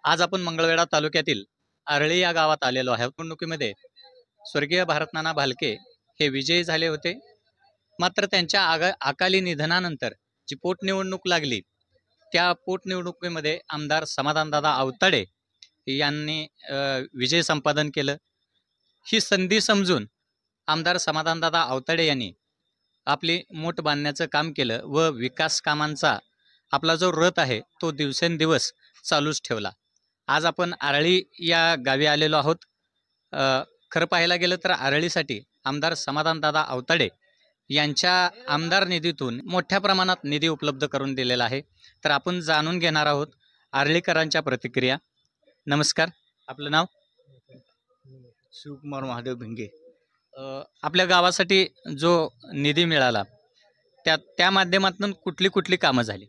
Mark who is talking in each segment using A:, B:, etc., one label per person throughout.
A: आज आपण मंगळवेढा तालुक्यातील आरळी या गावात आलेलो आहे। निवडणुकीमध्ये स्वर्गीय भारतनाना भालके हे विजयी झाले होते, मात्र त्यांच्या अकाली निधनानंतर जी पोटनिवडणूक लागली त्या पोटनिवडणुकीमध्ये आमदार समाधानदादा आवताडे यांनी विजय संपादन केलं। ही संधी समजून आमदार समाधानदादा आवताडे यांनी आपली मोठ बांधण्याचं काम केलं व विकास कामांचा आपला जो रथ आहे तो दिवसेंदिवस चालूच ठेवला। आज आपण आरळी या गावी आलेलो आहोत। खरं पाहायला गेलं तर आरळीसाठी आमदार समाधानदादा आवताडे यांच्या आमदार निधीतून मोठ्या प्रमाणात निधी उपलब्ध करून दिलेला आहे। तर आपण जाणून घेणार आहोत आरळीकरांच्या प्रतिक्रिया। नमस्कार, आपलं नाव?
B: शिवकुमार महादेव भिंगे।
A: आपल्या गावासाठी जो निधी मिळाला त्या माध्यमातून कुठली कुठली कामं झाली?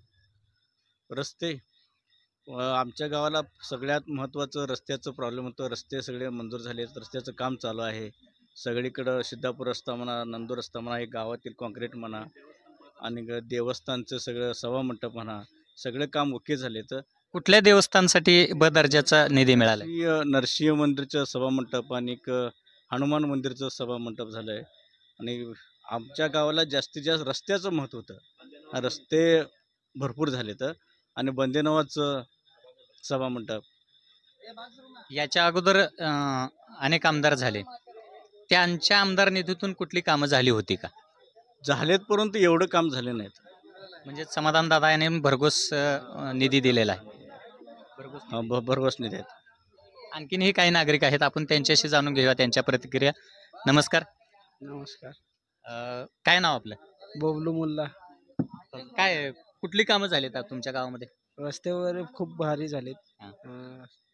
B: रस्ते आमच्या गावाला सगळ्यात महत्त्वाचं रस्त्याचं प्रॉब्लेम होतं। रस्ते सगळे मंजूर झाले, रस्त्याचं काम चालू आहे सगळीकडं। सिद्धापूर रस्ता म्हणा, नंदूर रस्ता म्हणा, हे गावातील कॉन्क्रीट म्हणा, आणि देवस्थानचं सगळं सभामंडप म्हणा, सगळं काम ओके झाले। तर
A: कुठल्या देवस्थानसाठी ब दर्जाचा निधी मिळाला?
B: नरसिंह मंदिरचं सभामंडप आणि एक हनुमान मंदिरचं सभामंडप झालं आहे। आणि आमच्या गावाला जास्तीत जास्त रस्त्याचं महत्त्व होतं, रस्ते भरपूर झाले तर, आणि बंदेनवाचं सभामंडप।
A: याच्या अगोदर अनेक आमदार झाले, त्यांच्या आमदार निधीतून कुठली कामं झाली होती का?
B: झालेत, परंतु एवढं काम झाले नाहीत।
A: म्हणजे समाधानदादा यांनी भरघोस निधी दिलेला आहे।
B: भरघोस निधी आहेत।
A: आणखीनही काही नागरिक आहेत, आपण त्यांच्याशी जाणून घेऊया त्यांच्या प्रतिक्रिया। नमस्कार।
C: नमस्कार।
A: काय नाव आपलं?
C: बबलू मुल्ला।
A: काय कुठली कामं झालीत तुमच्या गावामध्ये?
C: रस्ते वगैरे खूप भारी झालेत।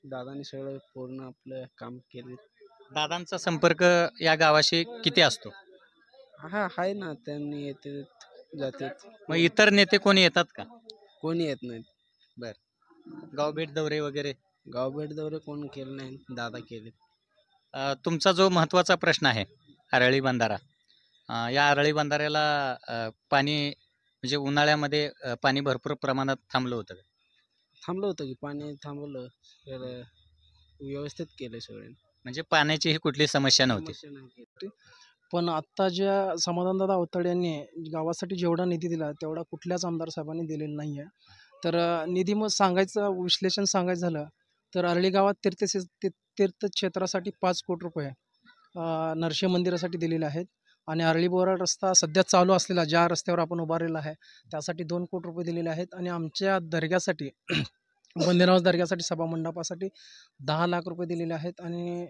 C: दादानी सगळं पूर्ण आपलं काम केले।
A: दादांचा संपर्क या गावाशी किती असतो?
C: हा आहे ना, त्यांनी येते जाते।
A: मग इतर नेते कोणी येतात का?
C: कोणी येत नाहीत।
A: बर, गाव भेट दौरे वगैरे?
C: गाव भेट दौरे कोण केले नाही, दादा केले।
A: तुमचा जो महत्त्वाचा प्रश्न आहे आरळी बंधारा, या आरळी बंधाऱ्याला पाणी म्हणजे उन्हाळ्यामध्ये पाणी भरपूर प्रमाणात थांबलं होतं?
C: थांबलं होतं की पाणी थांबवलं, तर व्यवस्थित केलं सगळे।
A: म्हणजे पाण्याची ही कुठली समस्या नव्हती?
D: पण आत्ता ज्या समाधानदादा आवताडे यांनी गावासाठी जेवढा निधी दिला तेवढा कुठल्याच आमदार साहेबांनी दिलेला नाही आहे। तर निधी मग सांगायचं, विश्लेषण सांगायचं झालं तर आरळी गावात तीर्थक्षेत्रासाठी 5 कोटी रुपये नरसिंह मंदिरासाठी दिलेले आहेत, आणि आरळी बोराड रस्ता सध्या चालू असलेला ज्या रस्त्यावर आपण उभारलेला आहे त्यासाठी 2 कोटी रुपये दिलेले आहेत, आणि आमच्या दर्ग्यासाठी बंदेनवाज दर्ग्यासाठी सभामंडपासाठी 10 लाख रुपये दिलेले आहेत, आणि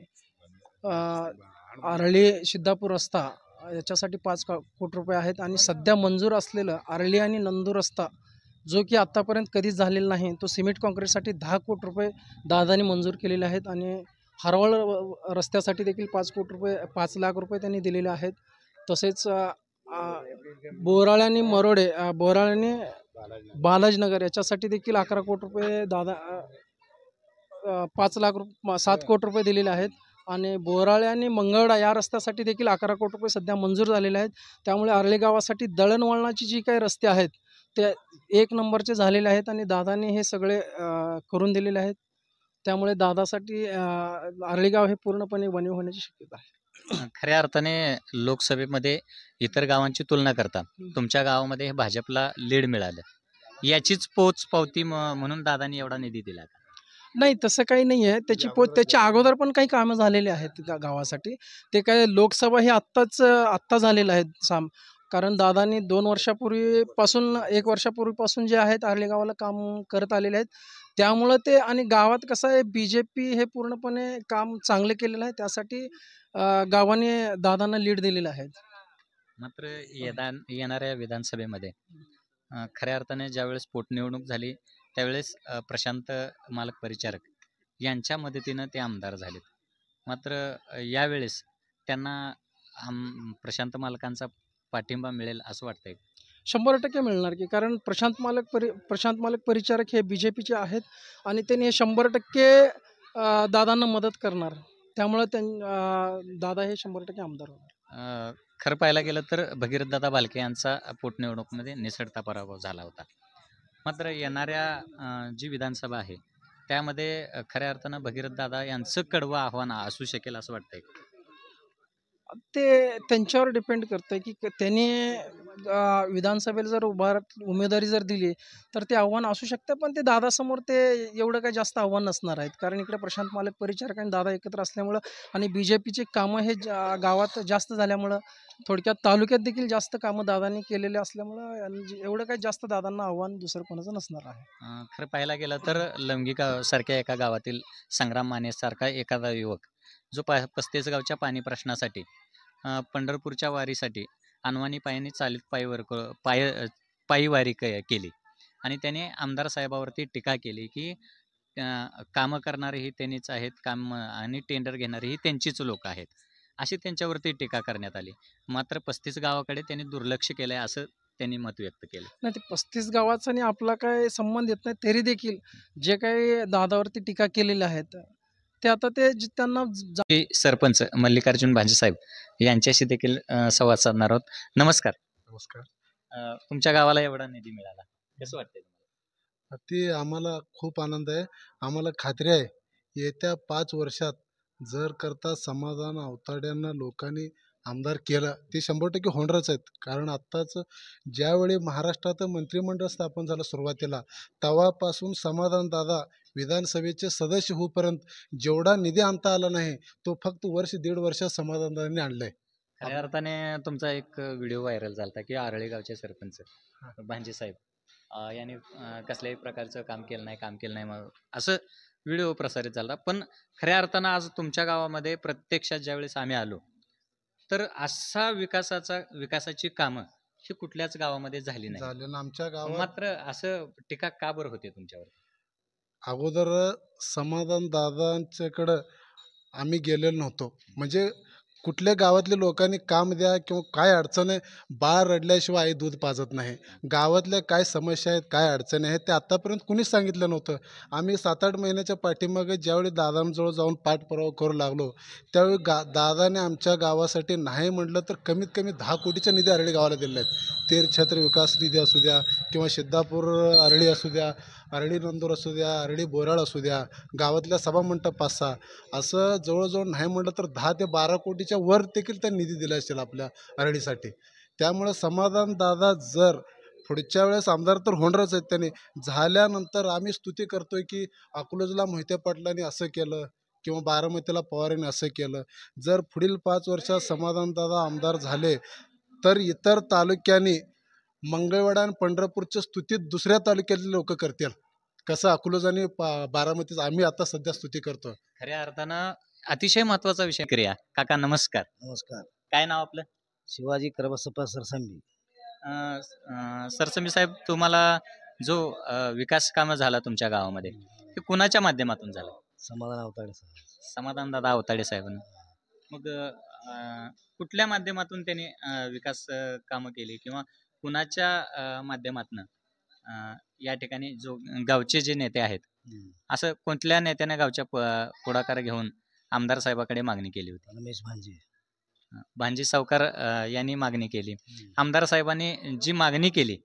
D: आरळी सिद्धापूर रस्ता याच्यासाठी 5 कोटी रुपये आहेत। आणि सध्या मंजूर असलेलं आरळी आणि नंदूर रस्ता जो की आत्तापर्यंत कधीच झालेला नाही, तो सिमेंट काँक्रीटसाठी 10 कोटी रुपये दादानी मंजूर केलेले आहेत, आणि हरवळ रस्त्यासाठी देखील 5 लाख रुपये त्यांनी दिलेले आहेत। तसेच बोराळे आणि मरोडे, बोराळे आणि बालाजीनगर याच्यासाठी देखील 11 कोटी रुपये दादा 7 कोटी रुपये दिलेले आहेत, आणि बोराळे आणि मंगळवेढा या रस्त्यासाठी देखील 11 कोटी रुपये सध्या मंजूर झालेले आहेत। त्यामुळे आरळी गावासाठी दळणवळणाची जी काही रस्ते आहेत ते 1 नंबरचे झालेले आहेत, आणि दादांनी हे सगळे करून दिलेले आहेत। त्यामुळे दादासाठी आरळी गाव हे पूर्णपणे वणी होण्याची शक्यता आहे।
A: खऱ्या अर्थाने लोकसभेमध्ये इतर गावांची तुलना करता तुमच्या गावामध्ये भाजपला लीड मिळालं, याचीच पोचपावती म्हणून दादांनी एवढा निधी दिला का?
D: नाही, तसं काही नाही आहे। त्याच्या अगोदर पण काही कामं झालेली आहेत गावासाठी। ते काय लोकसभा हे आत्ता झालेलं आहे कारण दादांनी 2 वर्षापूर्वीपासून 1 वर्षापूर्वीपासून जे आहेत आरळी गावाला काम करत आलेले आहेत, त्यामुळं ते। आणि गावात कसं आहे, BJP हे पूर्णपणे काम चांगले केलेलं आहे, त्यासाठी गावाने दादांना लीड दिलेलं आहे।
A: मात्र येणाऱ्या विधानसभेमध्ये खऱ्या अर्थाने ज्यावेळेस पोटनिवडणूक झाली त्यावेळेस प्रशांत मालक परिचारक यांच्या मदतीनं ते आमदार झालेत, मात्र यावेळेस त्यांना प्रशांत मालकांचा पाठिंबा मिळेल असं वाटतंय?
D: 100% मिळणार की, कारण प्रशांत मालक परिचारक हे BJPचे आहेत, आणि त्यांनी हे 100% दादांना मदत करणार, त्यामुळे दादा हे 100% आमदार होणार।
A: खरं पाहायला गेलं तर भगीरथदादा भालके यांचा पोटनिवडणुकीमध्ये निसटता पराभव झाला होता, मात्र येणाऱ्या जी विधानसभा आहे त्यामध्ये खऱ्या अर्थानं भगीरथ दादा यांचं कडवं आव्हान असू शकेल असं वाटतंय.
D: ते त्यांच्यावर डिपेंड करतं की त्यांनी विधानसभेला जर उमेदवारी जर दिली तर ते आव्हान असू शकतं, पण ते दादासमोर ते एवढं काही जास्त आव्हान नसणार आहेत. कारण इकडे प्रशांत मालक परिचारक आणि दादा एकत्र असल्यामुळं आणि BJPची कामं हे गावात जास्त झाल्यामुळं थोडक्यात तालुक्यात देखील जास्त कामं दादांनी केलेले असल्यामुळं एवढं काही जास्त दादांना आव्हान दुसरं कोणाचं नसणार आहे.
A: खरं पाहायला गेलं तर लवंगी सारख्या एका गावातील संग्राम माने सारखा एखादा युवक जो 35 गावच्या पाणी प्रश्नासाठी पंढरपूरच्या वारीसाठी अनवाणी पायाने चालीत पायी वारी केली आणि त्याने आमदार साहेबावरती टीका केली की कामं करणारेही त्यांनीच आहेत, काम आणि टेंडर घेणारेही त्यांचीच लोक आहेत, अशी त्यांच्यावरती टीका करण्यात आली. मात्र 35 गावाकडे त्यांनी दुर्लक्ष केलंय असं त्यांनी मत व्यक्त केलं.
D: नाही, ते 35 गावाचा आणि आपला काय संबंध येत नाही, तरी देखील जे काही दादावरती टीका केलेल्या आहेत ते आता ते त्यांना
A: की सरपंच मल्लिकार्जुन भांजे साहेब यांच्याशी देखील संवाद साधणार आहोत. नमस्कार.
E: नमस्कार.
A: तुमच्या गावाला एवढा निधी मिळाला, कसं वाटतंय तुम्हाला?
E: ते आम्हाला खूप आनंद आहे. आम्हाला खात्री आहे येत्या 5 वर्षात जर करता समाधान अवताड्यांना लोकांनी आमदार केलं ते 100% होणारच आहेत. कारण आत्ताच ज्यावेळी महाराष्ट्रात मंत्रिमंडळ स्थापन झालं सुरुवातीला, तेव्हापासून समाधान दादा विधानसभेचे सदस्य होईपर्यंत जेवढा निधी आणता आला नाही तो फक्त वर्ष 1.5 वर्षात समाधान दादांनी आणलाय.
A: खऱ्या अर्थाने तुमचा एक व्हिडिओ व्हायरल झाला की आरळे गावचे सरपंच भांजे साहेब यांनी कसल्याही प्रकारचं काम केलं नाही मग असं व्हिडिओ प्रसारित झाला. पण खऱ्या अर्थानं आज तुमच्या गावामध्ये प्रत्यक्षात ज्यावेळेस आम्ही आलो तर असा विकासाची कामं ही कुठल्याच गावामध्ये झाली नाही.
E: झालं ना आमच्या गावात.
A: मात्र असं टीका का बरं होते तुमच्यावर?
E: अगोदर समाधान दादांच्याकडं आम्ही गेलेलो नव्हतो. म्हणजे कुठल्या गावातल्या लोकांनी काम द्या किंवा काय अडचण आहे, बाळ रडल्याशिवाय आई दूध पाजत नाही. गावातल्या काय समस्या आहेत, काय अडचणी आहेत ते आत्तापर्यंत कुणीच सांगितलं नव्हतं. आम्ही 7-8 महिन्याच्या पाठीमागे ज्यावेळी दादांजवळ जाऊन पाठपुरावा करू लागलो त्यावेळी दादाने आमच्या गावासाठी नाही म्हटलं तर कमीत कमी 10 कोटीच्या निधी आरळी गावाला दिलेल्या आहेत. तीर्थक्षेत्र विकास निधी असू द्या किंवा सिद्धापूर आरळी असू द्या, आरळी नंदूर असू द्या, आरळी बोराळ असू द्या, गावातल्या सभामंडप 5-6 असं जवळजवळ नाही म्हटलं तर 10 ते 12 कोटीच्या वर देखील त्या निधी दिला असेल आपल्या आरळीसाठी. त्यामुळे समाधान दादा जर पुढच्या वेळेस आमदार तर होणारच आहेत. त्याने झाल्यानंतर आम्ही स्तुती करतोय की अकलूजला मोहिते पाटलांनी असं केलं किंवा बारामतीला पवारांनी असं केलं. जर पुढील 5 वर्षात समाधान दादा आमदार झाले तर इतर तालुक्यांनी मंगळवेढा आणि पंढरपूरच्या स्तुतीत दुसऱ्या तालुक्यातले लोक करतील. कसं अकलूज आणि बारामतीच आम्ही आता सध्या स्तुती करतो.
A: खऱ्या अर्थानं अतिशय महत्वाचा विषय क्रिया. काका नमस्कार.
C: नमस्कार.
A: काय नाव आपलं?
C: शिवाजी करबसप्पा सरसंबी.
A: सरसंबी साहेब, तुम्हाला जो विकास कामं झाला तुमच्या गावामध्ये ते कुणाच्या माध्यमातून झालं?
C: समाधान अवताडे साहेब.
A: समाधान दादा अवताडे साहेबांना. मग कुठल्या माध्यमातून त्यांनी विकास कामं केली किंवा कुणाच्या माध्यमातून या ठिकाणी जो गावचे जे नेते आहेत असं कोणत्या नेत्याने गावच्या पुढाकार घेऊन आमदार साहेबाकडे मागणी केली होती?
C: रमेश भांजे.
A: भांजी सावकार यांनी मागणी केली. आमदार साहेबांनी जी मागणी केली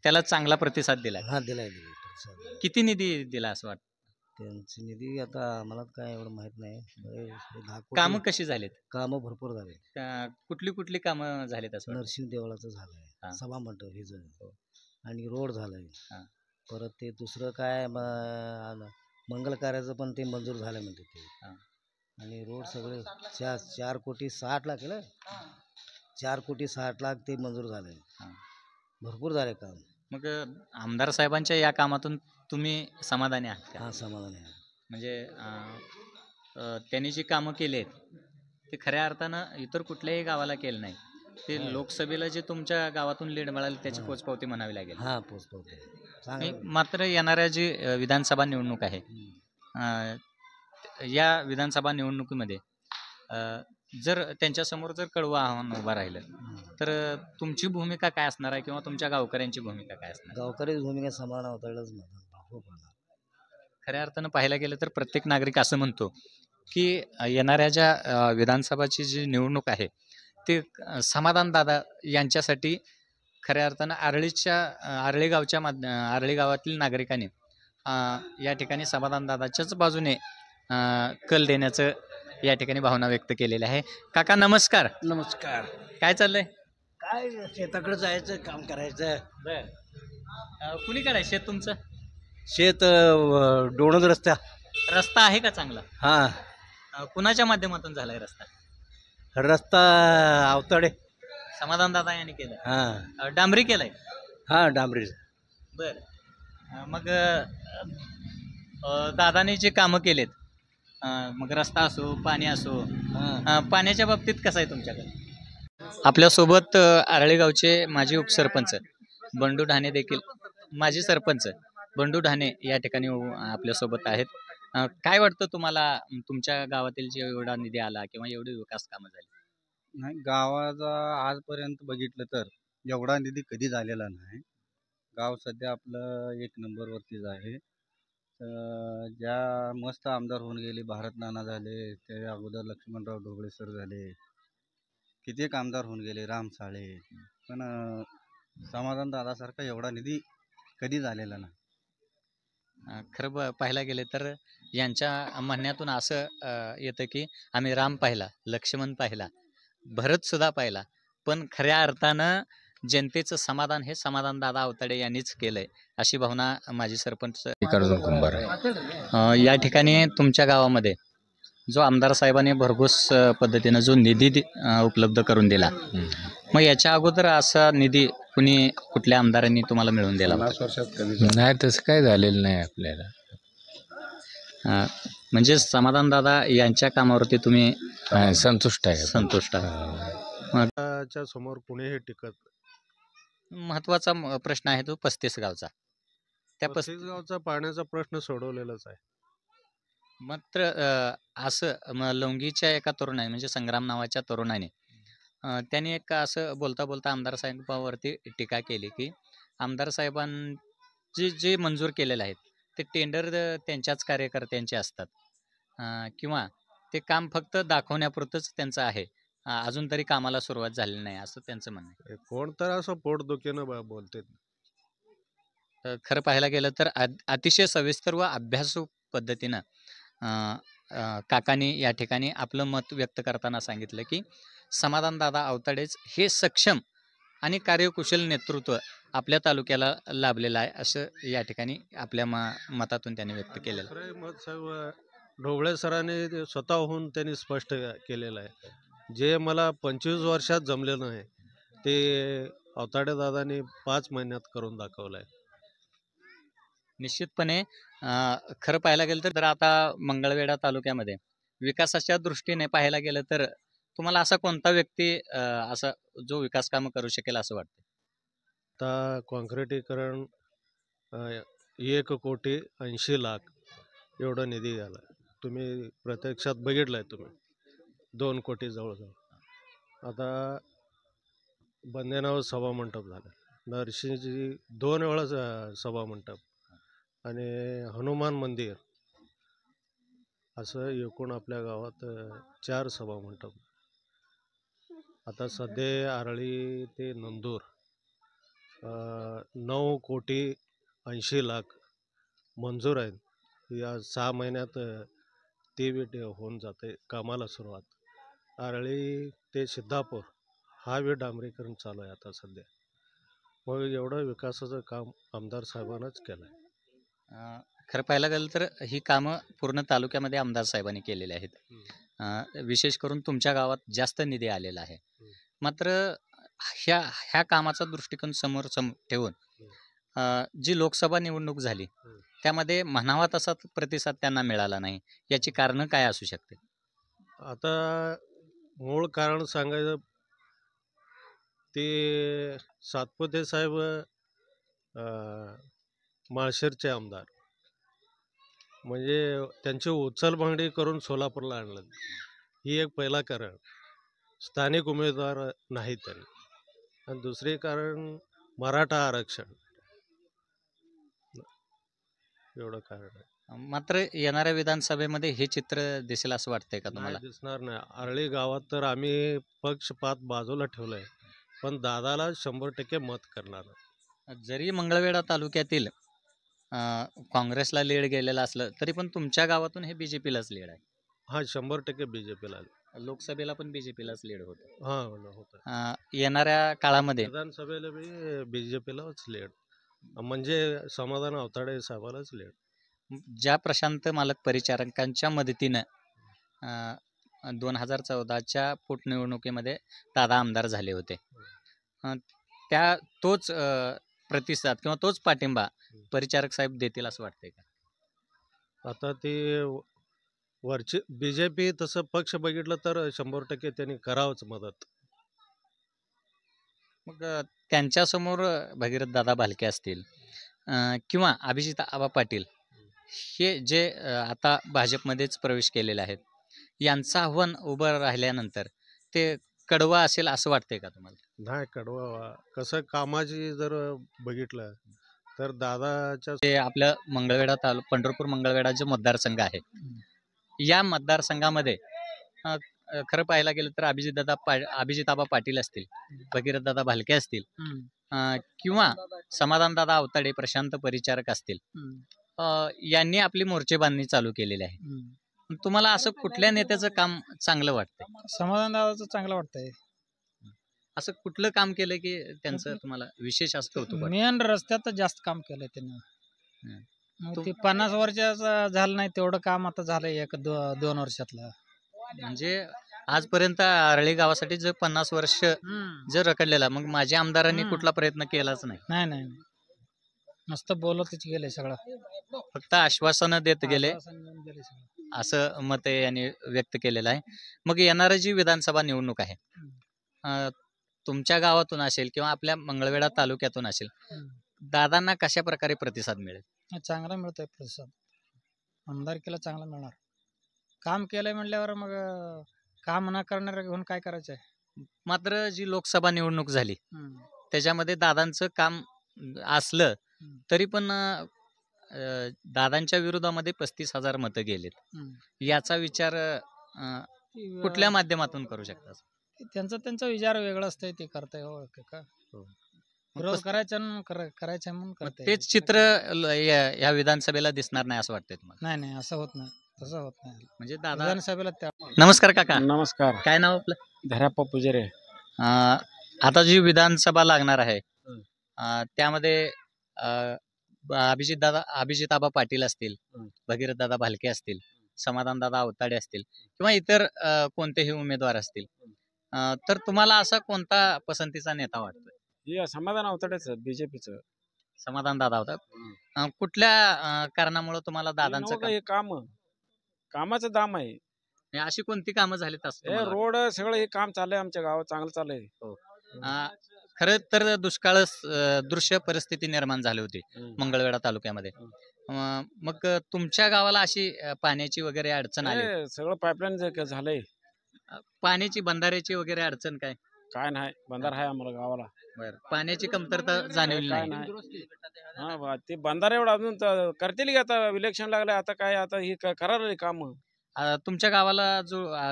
A: त्याला चांगला प्रतिसाद दिला.
C: हा दिलाय प्रतिसाद.
A: किती निधी दिला असं वाटतं?
C: त्यांची निधी आता मला काय एवढं माहित नाही. 10 कोटी.
A: कामं कशी झालीत?
C: कामं भरपूर झाले.
A: कुठली कुठली कामं झालीत असं वाटतं?
C: नरसिंह देवळाचं झालंय,
A: हा.
C: सभामंडप हे झालं आणि रोड झालाय.
A: हा.
C: परत ते दुसरं काय मंगल कार्याचं पण ते मंजूर झालं म्हणते ते.
A: हा.
C: आणि रोड सगळे 4 कोटी 60 लाख केलं. 4 कोटी 60 लाख ते मंजूर झाले.
A: हा.
C: भरपूर झाले काम.
A: मग आमदार साहेबांच्या या कामातून तुम्ही समाधानी आहात का?
C: हा, समाधान आहे.
A: म्हणजे त्यांनी जी कामं केली आहेत ते खऱ्या अर्थानं इतर कुठल्याही गावाला केलं नाही. ते लोकसभेला जे तुमच्या गावातून लीड मिळाली त्याची पोचपावती म्हणावी लागेल.
C: हा, पोचपावते चांगलं.
A: मात्र येणाऱ्या जी विधानसभा निवडणूक आहे या विधानसभा निवडणुकीमध्ये जर त्यांच्यासमोर जर कडवं आव्हान उभं राहिलं तर तुमची भूमिका काय असणार आहे किंवा तुमच्या गावकऱ्यांची भूमिका काय असणार?
C: गावकरी भूमिका समाधान अवताडलंच खूप.
A: खऱ्या अर्थानं पाहायला गेलं तर प्रत्येक नागरिक असं म्हणतो की येणाऱ्या ज्या विधानसभाची जी निवडणूक आहे ते समाधान दादा यांच्यासाठी खऱ्या अर्थानं आरळी गावातील नागरिकांनी या ठिकाणी समाधानदादाच्याच बाजूने कल देण्याचं या ठिकाणी भावना व्यक्त केलेली आहे. काका नमस्कार.
C: नमस्कार.
A: काय चाललंय?
C: काय शेताकडे जायचं, काम करायचं.
A: कुणीकडे आहे शेत तुमचं?
C: शेत डोणद रस्ता.
A: रस्ता आहे का चांगला?
C: हा,
A: कुणाच्या माध्यमातून झालाय रस्ता?
C: रस्ता अवताडे.
A: समाधानदादा यांनी केलं.
C: हा
A: डांबरी केलाय.
C: हा डांबरी.
A: बर. मग दादाने जे कामं केलेत, मग रस्ता असो पाणी असो, पाण्याच्या बाबतीत कसं आहे तुमच्याकडे? आपल्यासोबत आरळे गावचे माजी उपसरपंच बंडू ढाणे देखील, माजी सरपंच बंडू ढाणे या ठिकाणी आपल्यासोबत आहेत. काय वाटतं तुम्हाला, तुमच्या गावातील जे एवढा निधी आला किंवा एवढी विकास कामं झाली?
B: नाही, गावाचा आजपर्यंत बघितलं तर एवढा निधी कधी झालेला नाही. गाव सध्या आपलं एक नंबरवरतीच आहे. ज्या मस्त आमदार होऊन गेले, भारत नाना झाले, ते अगोदर लक्ष्मणराव ढोबळे सर झाले, कित्येक आमदार होऊन गेले, राम साळे, पण समाधान दादासारखा एवढा निधी कधी झालेला नाही.
A: खरं पाहायला गेले तर यांच्या म्हणण्यातून असं येतं की आम्ही राम पाहिला, लक्ष्मण पाहिला, भरत सुद्धा पाहिला, पण खऱ्या अर्थानं जनतेचं समाधान हे समाधान दादा अवताडे यांनीच केलंय, अशी भावना माजी सरपंच
F: मल्लिकार्जुन कुंभार आहे.
A: या ठिकाणी तुमच्या गावामध्ये जो आमदार साहेबांनी भरघोस पद्धतीनं जो निधी उपलब्ध करून दिला, मग याच्या अगोदर असा निधी कुठल्या आमदारांनी तुम्हाला मिळवून दिला?
F: 50 वर्षात कधी नाही, तसं काय झालेलं नाही आपल्याला.
A: म्हणजे समाधान दादा यांच्या कामावरती तुम्ही
F: संतुष्ट आहे.
A: संतुष्ट आहात.
E: च्या समोर कुणीही टिकत.
A: महत्वाचा प्रश्न आहे तो 35 गावचा. त्या
E: 35 गावचा पाण्याचा प्रश्न सोडवलेलाच आहे.
A: मात्र असं लवंगीच्या एका तरुणाने, म्हणजे संग्राम नावाच्या तरुणाने, त्यांनी एक असं बोलता बोलता आमदार साहेबांवरती टीका केली की आमदार साहेबांचे जे मंजूर केलेले आहेत ते टेंडर त्यांच्याच कार्यकर्त्यांचे असतात, किंवा ते काम फक्त दाखवण्यापुरतंच त्यांचं आहे, अजून तरी कामाला सुरुवात झालेली नाही, असं त्यांचं म्हणणं आहे.
E: कोण तर असं पोटदुखीनं बोलते.
A: खरं पाहायला गेलं तर अतिशय सविस्तर व अभ्यासू पद्धतीनं काकांनी या ठिकाणी आपलं मत व्यक्त करताना सांगितलं की समाधानदादा अवताडेच हे सक्षम आणि कार्यकुशल नेतृत्व आपल्या तालुक्याला लाभलेलं आहे, असं या ठिकाणी आपल्या मतातून त्यांनी व्यक्त केलेलं.
E: मत साहेब ढोबळे सरांनी स्वतःहून त्यांनी स्पष्ट केलेलं आहे. जे मला 25 वर्षात जमलेलं नाही ते अवताडे दादांनी 5 महिन्यात करून दाखवलं आहे.
A: निश्चितपणे खरं पाहायला गेलं तर आता मंगळवेढा तालुक्यामध्ये विकासाच्या दृष्टीने पाहायला गेलं तर तुम्हाला असा कोणता व्यक्ती असा जो विकास कामं करू शकेल असं वाटतं?
E: आता कॉन्क्रिटीकरण 1,80,00,00,000 एवढा निधी आला. तुम्ही प्रत्यक्षात बघितलं आहे, तुम्ही 2 कोटी जवळजवळ. आता बंदेनावर सभामंडप झालं, नरसिंहजी 2 वेळा सभामंडप, आणि हनुमान मंदिर, असं एकूण आपल्या गावात 4 सभामंडप. आता सध्या आरळी ते नंदूर 9,80,00,00,000 मंजूर आहेत. या 6 महिन्यात ते होऊन जाते कामाला सुरुवात. आरळी ते सिद्धापूर हा डांबरीकरण चालू आहे आता सध्या. मग एवढं विकासाचं काम आमदार साहेबांनाच केलं आहे.
A: खरं पाहायला गेलं तर ही कामं पूर्ण तालुक्यामध्ये आमदार साहेबांनी केलेली आहेत. विशेष करून तुमच्या गावात जास्त निधी आलेला आहे. मात्र ह्या कामाचा दृष्टिकोन समोर ठेवून जी लोकसभा निवडणूक झाली त्यामध्ये म्हणावा तसा प्रतिसाद त्यांना मिळाला नाही, याची कारणं काय असू शकते?
E: आता मूळ कारण सांगायचं ते सातपुते साहेब माळशेरचे आमदार, म्हणजे त्यांची उचलबांगडी करून सोलापूरला आणलं, ही एक पहिला कारण. स्थानिक उमेदवार नाहीत त्यांनी. आणि दुसरे कारण मराठा आरक्षण, एवढं कारण आहे.
A: मात्र येणाऱ्या विधानसभेमध्ये हे चित्र दिसेल असं वाटतंय का तुम्हाला?
E: दिसणार नाही. आरळी गावात तर आम्ही पक्षपात बाजूला ठेवलाय, पण दादाला 100% मत करणार.
A: जरी मंगळवेढा तालुक्यातील काँग्रेसला लीड गेलेलं असलं तरी पण तुमच्या गावातून हे बीजेपीलाच लीड आहे.
G: हा 100% बीजेपीला
A: लोकसभेला पण बीजेपीलाच लीड होतं.
G: हा होतं.
A: येणाऱ्या काळामध्ये
G: विधानसभेला बी बीजेपीलाच लीड, म्हणजे समाधान अवताडे साहेबालाच लीड.
A: ज्या प्रशांत मालक परिचारकांच्या मदतीनं 2014च्या पोटनिवडणुकीमध्ये दादा आमदार झाले होते, तोच प्रतिसाद किंवा तोच पाठिंबा परिचारक साहेब देतील असं वाटतंय का?
G: आता ते वरचे बीजेपी तसं पक्ष बघितलं तर 100% त्यांनी करावंच मदत.
A: मग त्यांच्यासमोर भगीरथ दादा भालके असतील किंवा अभिजित आबा पाटील हे जे आता भाजपमध्येच प्रवेश केलेले आहेत, यांचं आव्हान उभं राहिल्यानंतर ते कडवा असेल असं वाटतंय का तुम्हाला?
G: नाही कडवा, कसं कामाची जर बघितलं तर दादाच्या
A: ते आपलं मंगळवेढा पंढरपूर मंगळवेढा जो मतदारसंघ आहे, या मतदारसंघामध्ये खरं पाहायला गेलं तर अभिजिताबा पाटील असतील, भगीरथ दादा भालके असतील किंवा समाधानदादा अवताडे, प्रशांत परिचारक असतील, यांनी आपली मोर्चे बांधणी चालू केलेली आहे. तुम्हाला असं कुठल्या नेत्याचं काम चांगलं वाटतंय?
D: समाधानदादाचं चांगलं वाटतंय.
A: असं कुठलं काम केलं की त्यांचं तुम्हाला विशेष असं कौतुक वाटतं?
D: मेन रस्त्यात जास्त काम केलंय त्यांनी. मग ते 50 वर्षाचं झालं नाही तेवढं काम आता झालंय 1-2 वर्षातलं.
A: म्हणजे आजपर्यंत आरळी गावासाठी जर 50 वर्ष जर रखडलेला, मग माझ्या आमदारांनी कुठला प्रयत्न केलाच नाही.
D: नाही नुसतं बोलतच गेले सगळं,
A: फक्त आश्वासनं देत गेले
D: आश्वासन देऊन गेले सगळं.
A: असं मत यांनी व्यक्त केलेलं आहे. मग येणारी जी विधानसभा निवडणूक आहे, तुमच्या गावातून असेल किंवा आपल्या मंगळवेढा तालुक्यातून असेल, दादांना कशा प्रकारे प्रतिसाद मिळेल?
D: चांगला मिळतोय प्रतिसाद. आमदारकीला चांगला मिळणार. काम केलंय म्हणल्यावर मग काम न करणाऱ्या घेऊन काय करायचंय?
A: मात्र जी लोकसभा निवडणूक झाली त्याच्यामध्ये दादांचं काम असलं तरी पण दादांच्या विरोधामध्ये 35,000 मतं गेलेत. याचा विचार कुठल्या माध्यमातून करू शकता?
D: त्यांचा विचार वेगळा असतंय, ते करताय का विरोध करायचं म्हणून करताय.
A: तेच चित्र या विधानसभेला दिसणार नाही असं वाटतंय तुम्हाला?
D: नाही असं होत नाही, तसं होत नाही.
A: म्हणजे दादा.
D: विधानसभेला
A: नमस्कार काका.
H: नमस्कार.
A: काय नाव आपलं?
H: धराप्पा पुजारे.
A: आता जी विधानसभा लागणार आहे त्यामध्ये अभिजित आबा पाटील असतील, भगीरथ दादा भालके असतील, समाधान दादा अवताडे असतील किंवा इतर कोणतेही उमेदवार असतील, तर तुम्हाला असा कोणता पसंतीचा नेता वाटतोय?
H: हे समाधान अवताडेच बीजेपीचं.
A: समाधान दादा होता. कुठल्या कारणामुळे तुम्हाला दादांचं काम?
H: हे कामाचं दाम आहे.
A: अशी कोणती कामं झालीत असं?
H: रोड सगळं हे काम चाललंय आमच्या गावात, चांगलं चाललंय.
A: खरं तर दुष्काळ दृश्य परिस्थिती निर्माण झाली होती मंगळवेढा तालुक्यामध्ये. मग तुमच्या गावाला अशी पाण्याची वगैरे अडचण आली?
H: सगळं पाईपलाईन झालंय.
A: पाण्याची, बंधाऱ्याची वगैरे अडचण काय?
H: काय नाही, बंधार आहे आम्हाला गावाला.
A: बरं, पाण्याची कमतरता जाणवली नाही?
H: हा, ते बंधार एवढं अजून करतील की आता इलेक्शन लागले, आता काय, आता हे करायला काम.
A: तुमच्या गावाला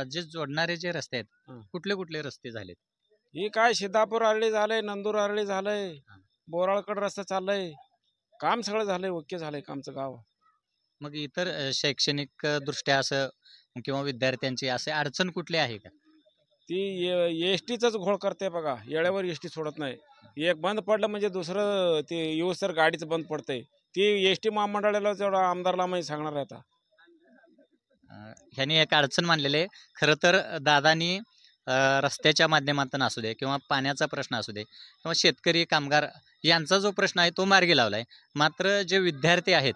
A: जे जोडणारे जे रस्ते आहेत, कुठले कुठले रस्ते झालेत?
H: हे काय सिद्धापूर आरळी झालंय, नंदूर आरळी झालंय, बोराळकड रस्ता चाललंय, काम सगळं झालंय, ओके झालंय आमचं गाव.
A: मग इतर शैक्षणिक दृष्ट्या असं किंवा विद्यार्थ्यांची असे अडचण कुठली आहे का?
H: ती एसटीच घोळ करते बघा, येळेवर एसटी सोडत नाही. एक बंद पडलं म्हणजे दुसरं ते येऊस तर गाडीचं बंद पडतंय. ती एसटी महामंडळाला तेवढा आमदारला माहिती सांगणार आहे आता.
A: ह्यांनी एक अडचण मानलेली आहे. खरं तर दादांनी रस्त्याच्या माध्यमातून असू दे किंवा पाण्याचा प्रश्न असू दे किंवा शेतकरी कामगार यांचा जो प्रश्न आहे तो मार्गी लावलाय. मात्र जे विद्यार्थी आहेत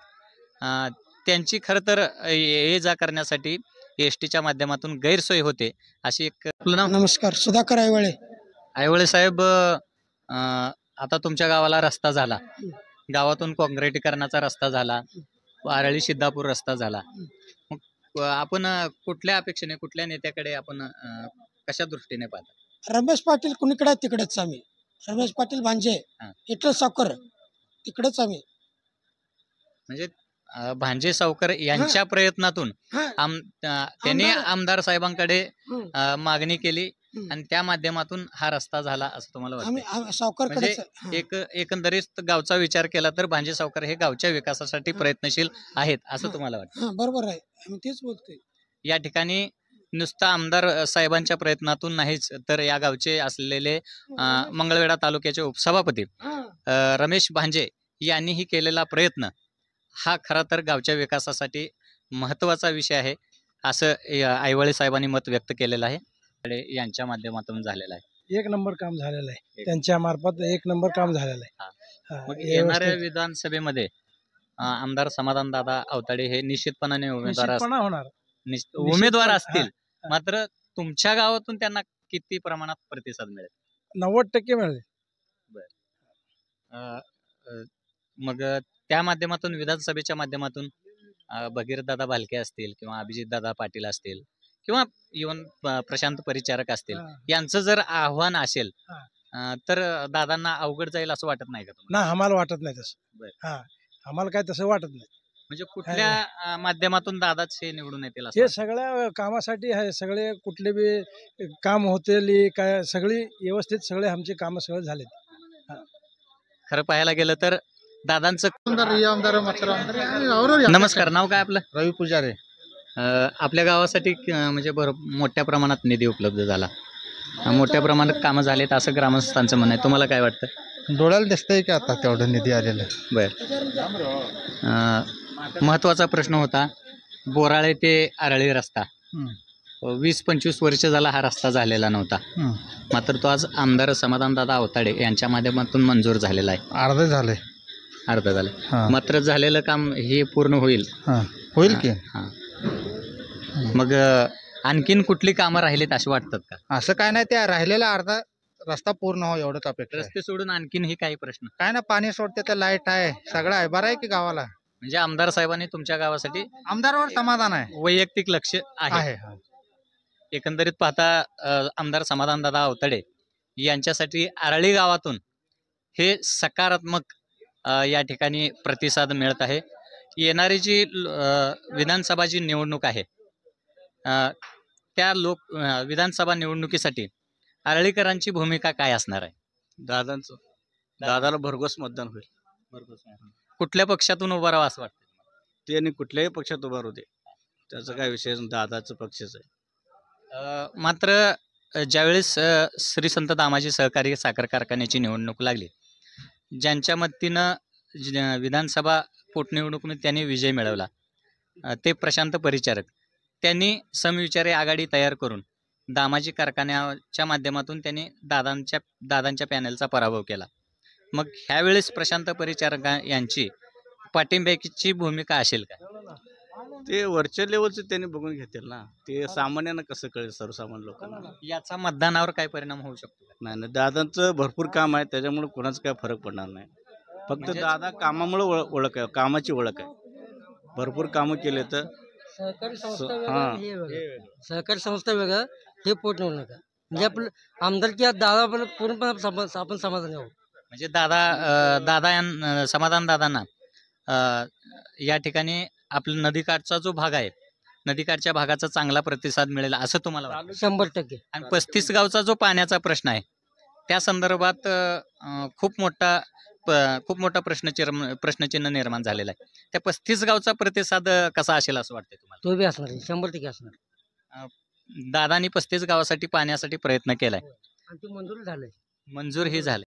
A: त्यांची खरं तर ये जा करण्यासाठी एसटीच्या माध्यमातून गैरसोय होते अशी एक. आपलं नाव?
I: नमस्कार, सुधाकर आयवळे.
A: आयवळे साहेब, आता तुमच्या गावाला रस्ता झाला, गावातून काँक्रिटीकरणाचा रस्ता झाला, आरळी सिद्धापूर रस्ता झाला. मग आपण कुठल्या अपेक्षेने, कुठल्या नेत्याकडे आपण कशा दृष्टीने पाहता?
I: रमेश पाटील कुणीकडे तिकडेच आम्ही. रमेश पाटील भांजे, इटल सावकर, तिकडेच आम्ही.
A: म्हणजे भांजे सावकर यांच्या प्रयत्नातून त्यांनी आमदार साहेबांकडे मागणी केली आणि त्या माध्यमातून हा रस्ता झाला असं तुम्हाला
I: आम्ही
A: वाटतं?
I: सावकारकडे
A: म्हणजे एकंदरीत गावचा विचार केला तर भांजे सावकार हे गावच्या विकासासाठी प्रयत्नशील आहेत असं तुम्हाला वाटतं?
I: हां बरोबर आहे आम्ही तेच बोलतोय.
A: या ठिकाणी नुसतं आमदार साहेबांच्या प्रयत्नातून नाहीच तर या गावचे असलेले मंगळवेढा तालुक्याचे उपसभापती रमेश भांजे यांनीही केलेला प्रयत्न हा खरा तर गावच्या विकासासाठी महत्त्वाचा विषय आहे असं आईवळे साहेबांनी मत व्यक्त केलेलं आहे. यांच्या माध्यमातून झालेला आहे.
D: 1 नंबर काम झालेलं आहे त्यांच्या मार्फत 1 नंबर काम झालेलं आहे.
A: मग येणाऱ्या विधानसभेमध्ये आमदार समाधानदादा अवताडे हे निश्चितपणाने
D: होणार.
A: उमेदवार असतील. मात्र तुमच्या गावातून त्यांना किती प्रमाणात प्रतिसाद मिळेल?
D: 90% मिळेल.
A: मग त्या माध्यमातून विधानसभेच्या माध्यमातून भगीरथदादा भालके असतील किंवा अभिजितदादा पाटील असतील किंवा इव्हन प्रशांत परिचारक असतील यांचं जर आव्हान असेल तर दादांना अवघड जाईल असं वाटत नाही का तुम्हाला?
D: ना आम्हाला वाटत नाही तसं.
A: बरं.
D: आम्हाला काय तसं वाटत नाही.
A: म्हणजे कुठल्या माध्यमातून दादाच हे निवडून येतील असं
D: हे
A: वाटतं?
D: सगळ्या कामासाठी आहे. सगळे कुठले बी काम होते काय सगळी व्यवस्थित सगळे आमचे काम सगळे झालेत.
A: खरं पाहायला गेलं तर दादांचं. नमस्कार, नाव काय आपलं?
C: रवी पुजारे.
A: आपल्या गावासाठी म्हणजे मोठ्या प्रमाणात निधी उपलब्ध झाला, मोठ्या प्रमाणात कामं झालेत असं ग्रामस्थांचं म्हणणं आहे. तुम्हाला काय वाटतं?
C: डोळ्याला दिसतंय की आता तेवढं निधी आलेलं.
A: महत्वाचा प्रश्न होता बोराळे ते आरळी रस्ता. 20-25 वर्ष झाला हा रस्ता झालेला नव्हता. मात्र तो आज आमदार समाधानदादा अवताडे यांच्या माध्यमातून मंजूर झालेला आहे. अर्ध झालं. मात्र झालेलं काम हे पूर्ण होईल
C: की.
A: मग आणखीन कुठली कामं राहिलीत अशी वाटतात का?
C: असं काय नाही, त्या राहिलेला अर्धा रस्ता पूर्ण हो एवढंच अपेक्षा.
A: रस्ते सोडून आणखीनही काही प्रश्न?
C: काय ना, पाणी सोडते तर लाईट आहे, सगळं आहे, बरं आहे की गावाला.
A: म्हणजे आमदार साहेबांनी तुमच्या गावासाठी
C: आमदारावर समाधान आहे,
A: वैयक्तिक लक्ष आहे. एकंदरीत पाहता आमदार समाधानदादा अवताडे यांच्यासाठी आरळी गावातून हे सकारात्मक या ठिकाणी प्रतिसाद मिळत आहे. येणारी जी विधानसभा जी निवडणूक आहे त्या विधानसभा निवडणुकीसाठी आरळीकरांची भूमिका काय असणार आहे?
B: दादाला भरघोस मतदान होईल.
A: कुठल्या पक्षातून उभा राहावं असं वाटतं?
B: त्यांनी कुठल्याही पक्षात उभा होते, त्याचा काय विषय दादाचं पक्षच आहे.
A: मात्र ज्यावेळेस श्री संत दामाजी सहकारी साखर कारखान्याची निवडणूक लागली, ज्यांच्या मदतीनं विधानसभा पोटनिवडणुकीमध्ये त्यांनी विजय मिळवला ते प्रशांत परिचारक. त्यांनी समविचारी आघाडी तयार करून दामाजी कारखान्याच्या माध्यमातून त्यांनी दादांच्या पॅनलचा पराभव केला. मग ह्यावेळेस प्रशांत परिचारक यांची पाठिंब्याची भूमिका असेल का?
B: ते वरच्या लेवलचे त्यांनी बघून घेतील ना, ते सामान्यांना कसं कळेल सर्वसामान्य लोकांना.
A: याचा मतदानावर काय परिणाम होऊ शकतो?
B: नाही, दादांचं भरपूर काम आहे, त्याच्यामुळे कोणाचं काय फरक पडणार नाही. फक्त दादा कामामुळे ओळख आहे, कामाची ओळख आहे. भरपूर कामं केले तर
I: सहकारी संस्था वेगळं हे पोटनिवडणूक आहे. म्हणजे आपलं आमदारकी दादा आपण पूर्णपणे आपण समाधानी आहोत.
A: म्हणजे समाधान दादांना या ठिकाणी आपलं नदीकाठचा जो भाग आहे, नदीकाठच्या भागाचा चांगला प्रतिसाद मिळेल असं तुम्हाला वाटतं?
I: 100%.
A: आणि 35 गावचा जो पाण्याचा प्रश्न आहे त्या संदर्भात खूप मोठा प्रश्नचिन्ह निर्माण झालेला आहे. त्या 35 गावचा प्रतिसाद कसा असेल असं वाटतंय तुम्हाला?
I: तो बी असणार, 100% असणार.
A: दादानी 35 गावासाठी पाण्यासाठी प्रयत्न केलाय
I: आणि ते मंजूर झालंय.
A: मंजूर ही झाले.